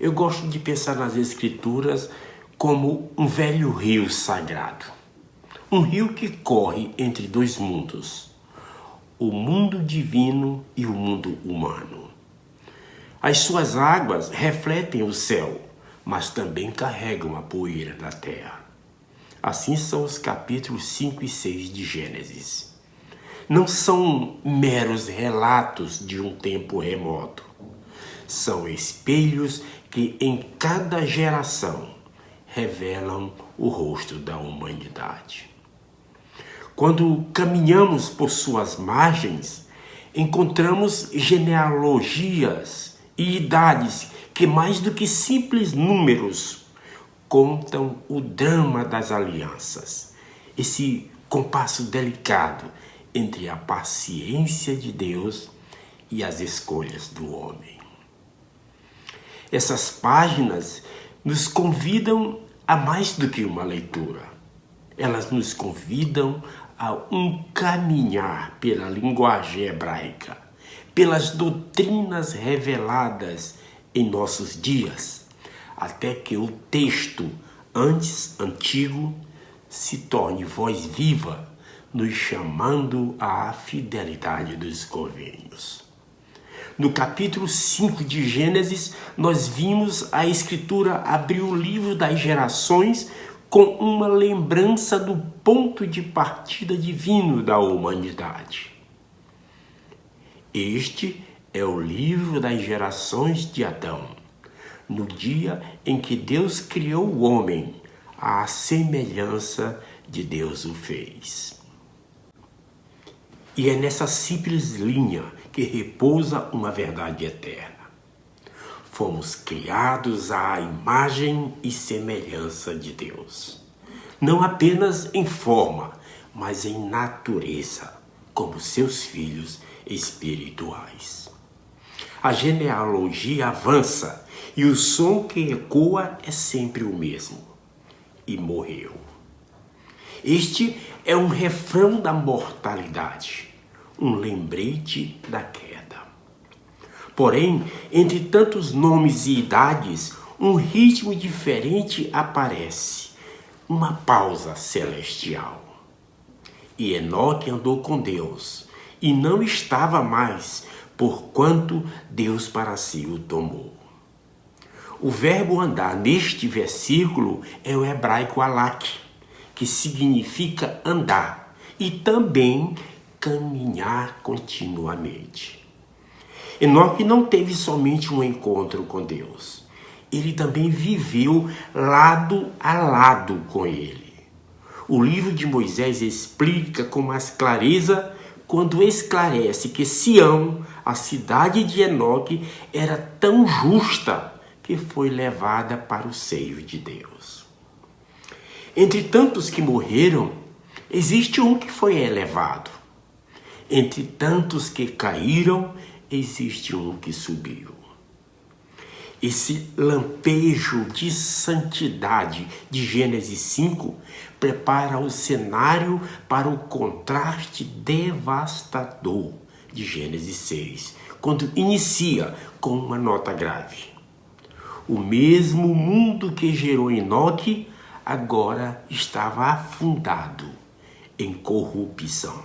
Eu gosto de pensar nas Escrituras como um velho rio sagrado. Um rio que corre entre dois mundos, o mundo divino e o mundo humano. As suas águas refletem o céu, mas também carregam a poeira da terra. Assim são os capítulos 5 e 6 de Gênesis. Não são meros relatos de um tempo remoto. São espelhos que em cada geração revelam o rosto da humanidade. Quando caminhamos por suas margens, encontramos genealogias e idades que, mais do que simples números, contam o drama das alianças, esse compasso delicado entre a paciência de Deus e as escolhas do homem. Essas páginas nos convidam a mais do que uma leitura. Elas nos convidam a um caminhar pela linguagem hebraica, pelas doutrinas reveladas em nossos dias, até que o texto, antes antigo, se torne voz viva, nos chamando à fidelidade dos convênios. No capítulo 5 de Gênesis, nós vimos a Escritura abrir o livro das gerações com uma lembrança do ponto de partida divino da humanidade. Este é o livro das gerações de Adão, no dia em que Deus criou o homem, à semelhança de Deus o fez. E é nessa simples linha que repousa uma verdade eterna. Fomos criados à imagem e semelhança de Deus. Não apenas em forma, mas em natureza, como seus filhos espirituais. A genealogia avança e o som que ecoa é sempre o mesmo. E morreu. Este é um refrão da mortalidade, um lembrete da queda. Porém, entre tantos nomes e idades, um ritmo diferente aparece, uma pausa celestial. E Enoque andou com Deus, e não estava mais, porquanto Deus para si o tomou. O verbo andar neste versículo é o hebraico alak, que significa andar e também caminhar continuamente. Enoque não teve somente um encontro com Deus, ele também viveu lado a lado com ele. O livro de Moisés explica com mais clareza quando esclarece que Sião, a cidade de Enoque, era tão justa que foi levada para o seio de Deus. Entre tantos que morreram, existe um que foi elevado. Entre tantos que caíram, existe um que subiu. Esse lampejo de santidade de Gênesis 5 prepara o cenário para o contraste devastador de Gênesis 6, quando inicia com uma nota grave. O mesmo mundo que gerou Enoque agora estava afundado em corrupção.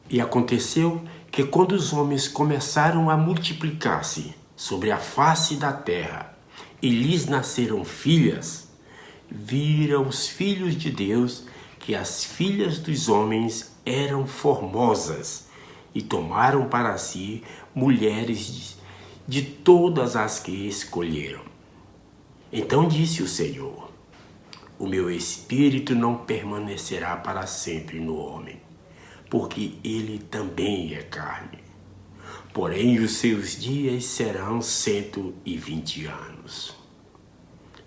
E aconteceu que quando os homens começaram a multiplicar-se sobre a face da terra e lhes nasceram filhas, viram os filhos de Deus que as filhas dos homens eram formosas e tomaram para si mulheres de todas as que escolheram. Então disse o Senhor: o meu espírito não permanecerá para sempre no homem, porque ele também é carne. Porém, os seus dias serão 120 anos.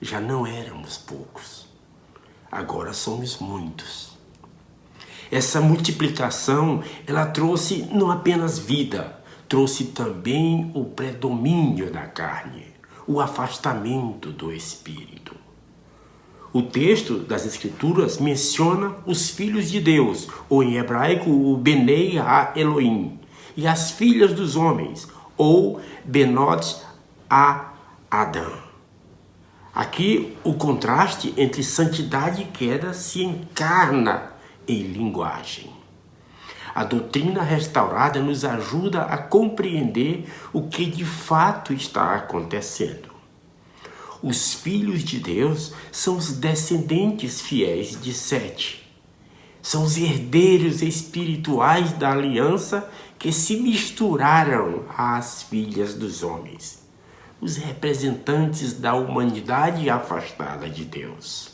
Já não éramos poucos, agora somos muitos. Essa multiplicação, ela trouxe não apenas vida, trouxe também o predomínio da carne, o afastamento do espírito. O texto das Escrituras menciona os filhos de Deus, ou em hebraico, o Benei Ha-Elohim, e as filhas dos homens, ou Benot Ha Adão. Aqui o contraste entre santidade e queda se encarna em linguagem. A doutrina restaurada nos ajuda a compreender o que de fato está acontecendo. Os filhos de Deus são os descendentes fiéis de Sete. São os herdeiros espirituais da aliança que se misturaram às filhas dos homens, os representantes da humanidade afastada de Deus.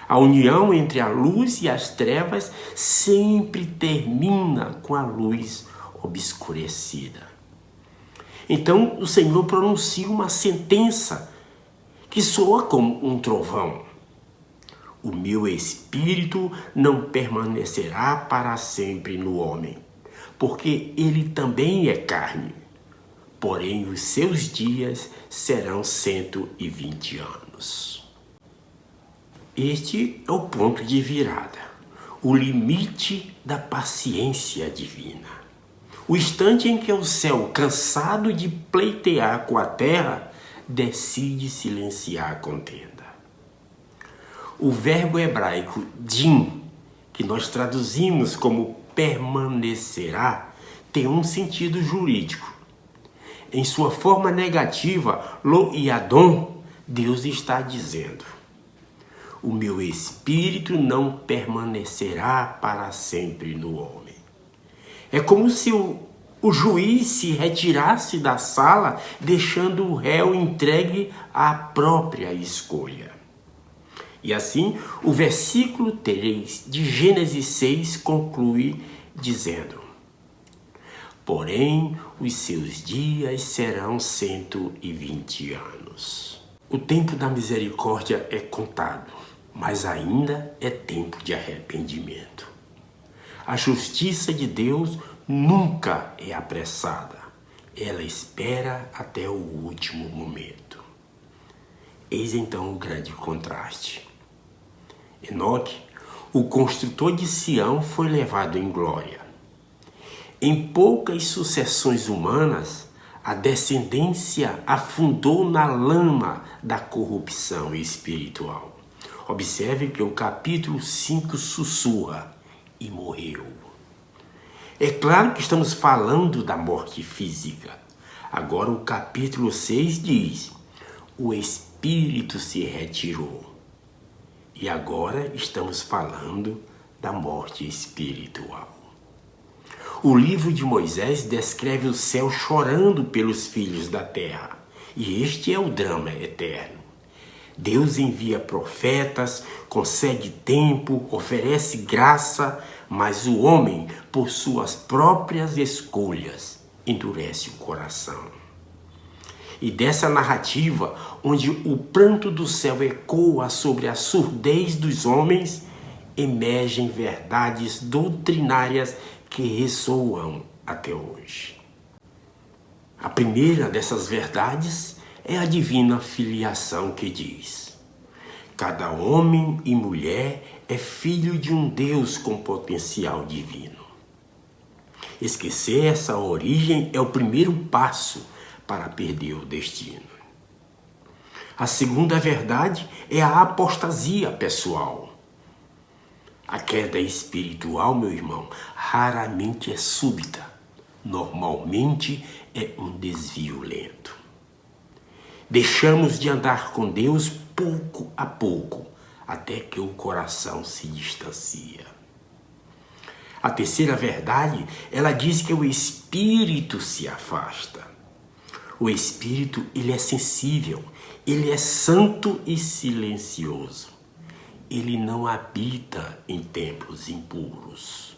A união entre a luz e as trevas sempre termina com a luz obscurecida. Então o Senhor pronuncia uma sentença que soa como um trovão. O meu espírito não permanecerá para sempre no homem, porque ele também é carne. Porém, os seus dias serão 120 anos. Este é o ponto de virada, o limite da paciência divina. O instante em que o céu, cansado de pleitear com a terra, decide silenciar a contenda. O verbo hebraico din, que nós traduzimos como permanecerá, tem um sentido jurídico. Em sua forma negativa, lo e adon, Deus está dizendo: o meu espírito não permanecerá para sempre no homem. É como se o juiz se retirasse da sala, deixando o réu entregue à própria escolha. E assim, o versículo 3 de Gênesis 6 conclui dizendo: porém, os seus dias serão 120 anos. O tempo da misericórdia é contado, mas ainda é tempo de arrependimento. A justiça de Deus nunca é apressada. Ela espera até o último momento. Eis então o grande contraste. Enoque, o construtor de Sião, foi levado em glória. Em poucas sucessões humanas, a descendência afundou na lama da corrupção espiritual. Observe que o capítulo 5 sussurra: e morreu. É claro que estamos falando da morte física. Agora o capítulo 6 diz: o espírito se retirou. E agora estamos falando da morte espiritual. O livro de Moisés descreve o céu chorando pelos filhos da terra. E este é o drama eterno. Deus envia profetas, concede tempo, oferece graça, mas o homem, por suas próprias escolhas, endurece o coração. E dessa narrativa, onde o pranto do céu ecoa sobre a surdez dos homens, emergem verdades doutrinárias que ressoam até hoje. A primeira dessas verdades é a divina filiação que diz: cada homem e mulher é filho de um Deus com potencial divino. Esquecer essa origem é o primeiro passo para perder o destino. A segunda verdade é a apostasia pessoal. A queda espiritual, meu irmão, raramente é súbita. Normalmente é um desvio lento. Deixamos de andar com Deus pouco a pouco, até que o coração se distancia. A terceira verdade, ela diz que o espírito se afasta. O espírito, ele é sensível, ele é santo e silencioso. Ele não habita em templos impuros.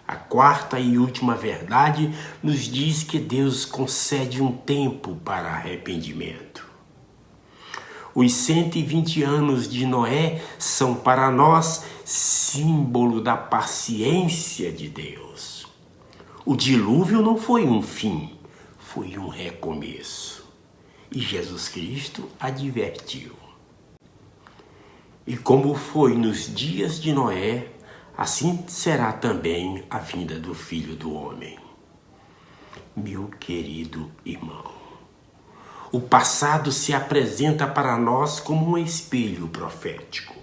A quarta e última verdade nos diz que Deus concede um tempo para arrependimento. Os 120 anos de Noé são para nós símbolo da paciência de Deus. O dilúvio não foi um fim, foi um recomeço. E Jesus Cristo advertiu. E como foi nos dias de Noé, assim será também a vinda do Filho do Homem. Meu querido irmão, O passado se apresenta para nós como um espelho profético.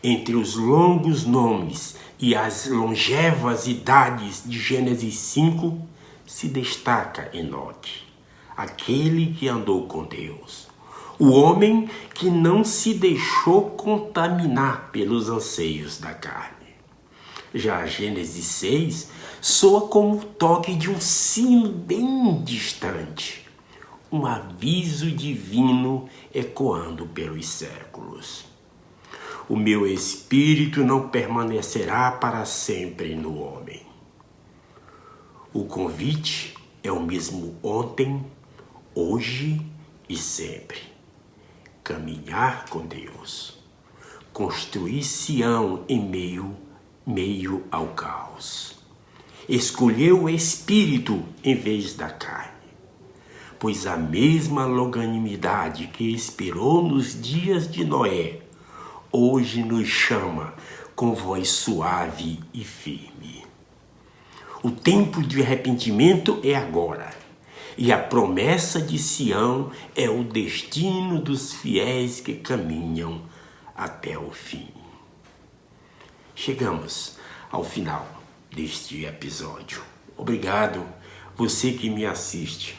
Entre os longos nomes e as longevas idades de Gênesis 5, se destaca Enoque, aquele que andou com Deus, o homem que não se deixou contaminar pelos anseios da carne. Já Gênesis 6 soa como o toque de um sino bem distante, um aviso divino ecoando pelos séculos. O meu espírito não permanecerá para sempre no homem. O convite é o mesmo ontem, hoje e sempre. Caminhar com Deus. Construir Sião em meio ao caos. Escolher o espírito em vez da carne. Pois a mesma longanimidade que esperou nos dias de Noé, hoje nos chama com voz suave e firme. O tempo de arrependimento é agora, e a promessa de Sião é o destino dos fiéis que caminham até o fim. Chegamos ao final deste episódio. Obrigado, você que me assiste.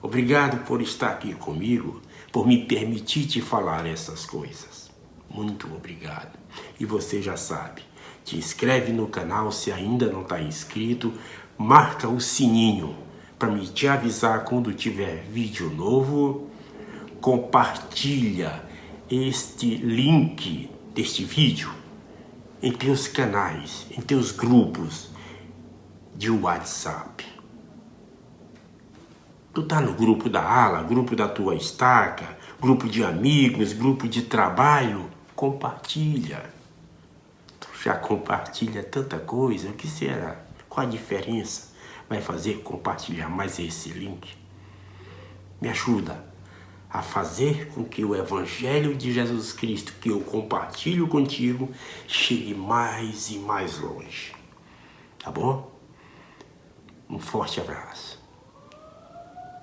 Obrigado por estar aqui comigo, por me permitir te falar essas coisas. Muito obrigado. E você já sabe, te inscreve no canal se ainda não está inscrito, marca o sininho para me te avisar quando tiver vídeo novo, compartilha este link deste vídeo em teus canais, em teus grupos de WhatsApp. Tu tá no grupo da ala, grupo da tua estaca, grupo de amigos, grupo de trabalho, compartilha. Tu já compartilha tanta coisa, o que será? Qual a diferença vai fazer compartilhar mais esse link? Me ajuda a fazer com que o Evangelho de Jesus Cristo que eu compartilho contigo chegue mais e mais longe. Tá bom? Um forte abraço.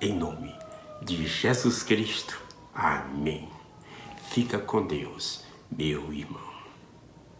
Em nome de Jesus Cristo. Amém. Fica com Deus, meu irmão.